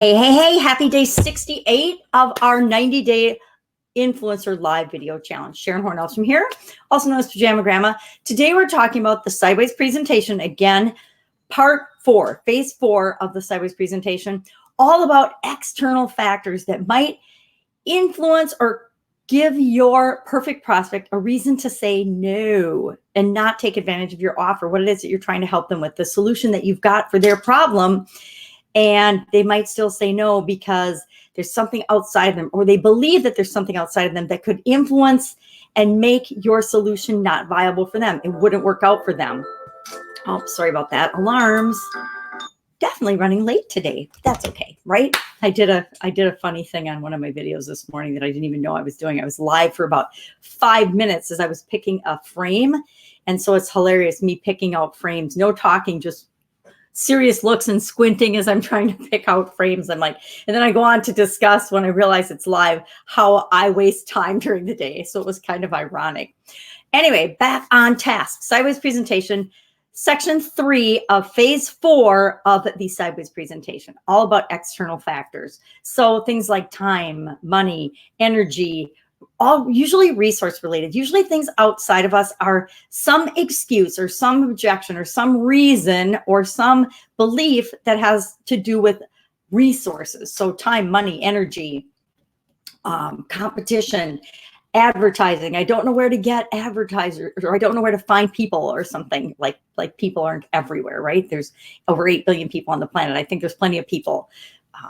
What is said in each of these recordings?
Hey, happy day 68 of our 90-day influencer live video challenge. Sharon Horne-Ellstrom here, also known as Pajama Grandma. Today we're talking about the sideways presentation. Again, part 4, phase 4 of the sideways presentation, all about external factors that might influence or give your perfect prospect a reason to say no and not take advantage of your offer, what it is that you're trying to help them with, the solution that you've got for their problem. And they might still say no because there's something outside of them, or they believe that there's something outside of them that could influence and make your solution not viable for them. It wouldn't work out for them. Oh, sorry about that. Alarms. Definitely running late today. That's okay, right? I did a funny thing on one of my videos this morning that I didn't even know I was doing. I was live for about 5 minutes as I was picking a frame. And so it's hilarious, me picking out frames, no talking, just serious looks and squinting as I'm trying to pick out frames. I'm like, and then I go on to discuss when I realize it's live, how I waste time during the day. So it was kind of ironic. Anyway, back on task, sideways presentation, section 3 of phase 4 of the sideways presentation, all about external factors. So things like time, money, energy, all usually resource related. Usually things outside of us are some excuse or some objection or some reason or some belief that has to do with resources. So time, money, energy, competition, advertising. I don't know where to get advertisers, or I don't know where to find people, or something like people aren't everywhere, right? There's over 8 billion people on the planet. I think there's plenty of people,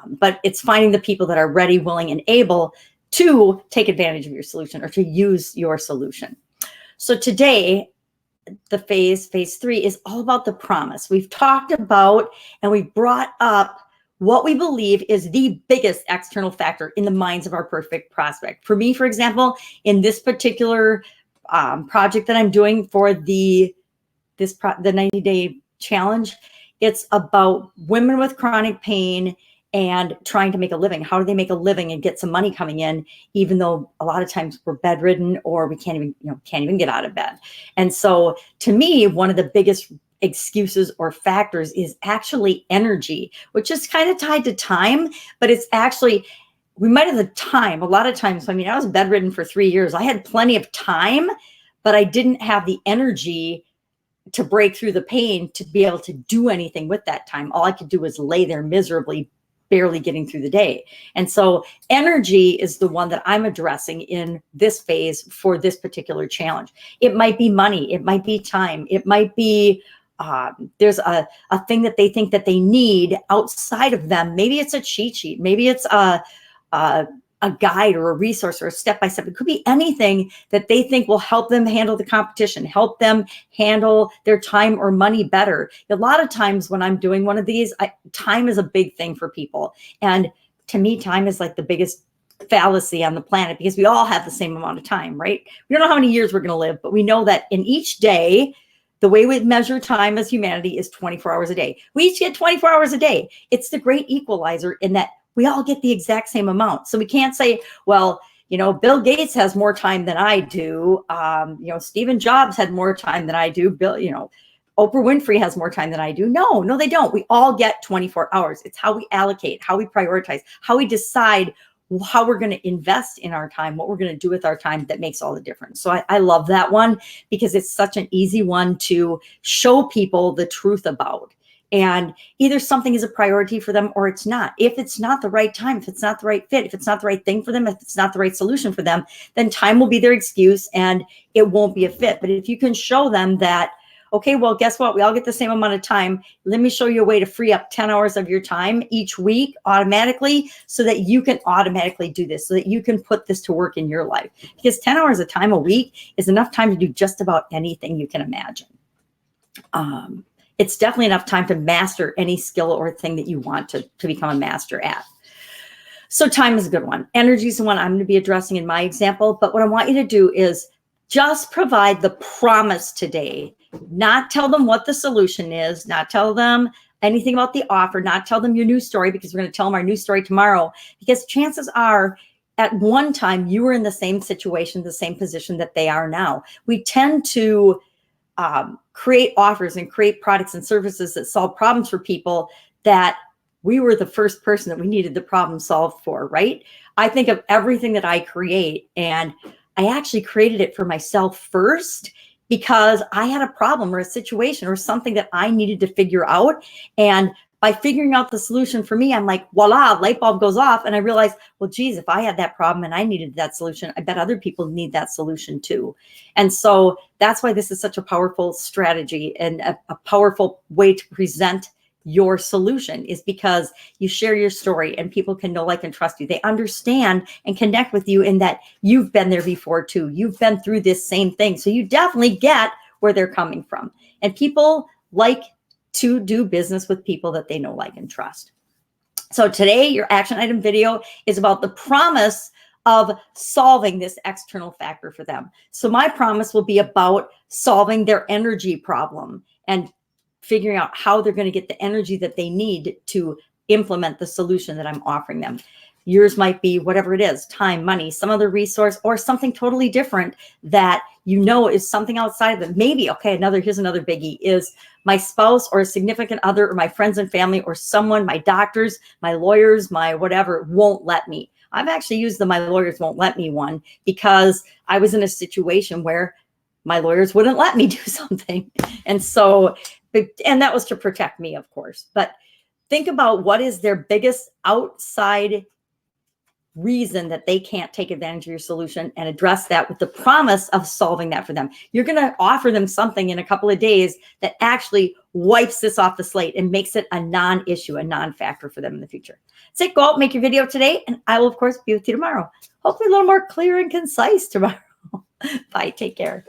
but it's finding the people that are ready, willing, and able to take advantage of your solution or to use your solution. So today, the phase 3 is all about the promise. We've talked about and we brought up what we believe is the biggest external factor in the minds of our perfect prospect. For me, for example, in this particular project that I'm doing for the 90-day challenge, it's about women with chronic pain and trying to make a living. How do they make a living and get some money coming in, even though a lot of times we're bedridden or we can't even get out of bed. And so to me, one of the biggest excuses or factors is actually energy, which is kind of tied to time, but it's actually, we might have the time. A lot of times, I mean, I was bedridden for 3 years. I had plenty of time, but I didn't have the energy to break through the pain to be able to do anything with that time. All I could do was lay there miserably, barely getting through the day. And so energy is the one that I'm addressing in this phase for this particular challenge. It might be money, it might be time, it might be there's a thing that they think that they need outside of them. Maybe it's a cheat sheet, maybe it's a guide or a resource or a step-by-step. It could be anything that they think will help them handle the competition, help them handle their time or money better. A lot of times when I'm doing one of these, time is a big thing for people. And to me, time is like the biggest fallacy on the planet, because we all have the same amount of time, right? We don't know how many years we're going to live, but we know that in each day, the way we measure time as humanity is 24 hours a day. We each get 24 hours a day. It's the great equalizer in that we all get the exact same amount. So we can't say, well, Bill Gates has more time than I do. Stephen Jobs had more time than I do. Oprah Winfrey has more time than I do. No, they don't. We all get 24 hours. It's how we allocate, how we prioritize, how we decide how we're going to invest in our time, what we're going to do with our time that makes all the difference. So I love that one because it's such an easy one to show people the truth about. And either something is a priority for them or it's not. If it's not the right time, if it's not the right fit, if it's not the right thing for them, if it's not the right solution for them, then time will be their excuse and it won't be a fit. But if you can show them that, okay, well, guess what? We all get the same amount of time. Let me show you a way to free up 10 hours of your time each week automatically so that you can automatically do this, so that you can put this to work in your life. Because 10 hours of time a week is enough time to do just about anything you can imagine. It's definitely enough time to master any skill or thing that you want to become a master at. So time is a good one. Energy is the one I'm going to be addressing in my example. But what I want you to do is just provide the promise today, not tell them what the solution is, not tell them anything about the offer, not tell them your news story, because we're going to tell them our news story tomorrow, because chances are at one time you were in the same situation, the same position that they are now. We tend to create offers and create products and services that solve problems for people that we were the first person that we needed the problem solved for, right? I think of everything that I create, and I actually created it for myself first because I had a problem or a situation or something that I needed to figure out. And by figuring out the solution for me, I'm like, voila, light bulb goes off. And I realized, well, geez, if I had that problem and I needed that solution, I bet other people need that solution too. And so that's why this is such a powerful strategy and a powerful way to present your solution, is because you share your story and people can know, like, and trust you. They understand and connect with you in that you've been there before too. You've been through this same thing. So you definitely get where they're coming from. And people like to do business with people that they know, like, and trust. So today, your action item video is about the promise of solving this external factor for them. So my promise will be about solving their energy problem and figuring out how they're going to get the energy that they need to implement the solution that I'm offering them. Yours might be whatever it is, time, money, some other resource, or something totally different that you know is something outside of them. Maybe, okay, here's another biggie, is my spouse or a significant other or my friends and family or someone, my doctors, my lawyers, my whatever, won't let me. I've actually used the my lawyers won't let me one because I was in a situation where my lawyers wouldn't let me do something. And so, and that was to protect me, of course. But think about what is their biggest outside reason that they can't take advantage of your solution, and address that with the promise of solving that for them. You're going to offer them something in a couple of days that actually wipes this off the slate and makes it a non-issue, a non-factor for them in the future. So go out, make your video today, and I will, of course, be with you tomorrow. Hopefully a little more clear and concise tomorrow. Bye. Take care.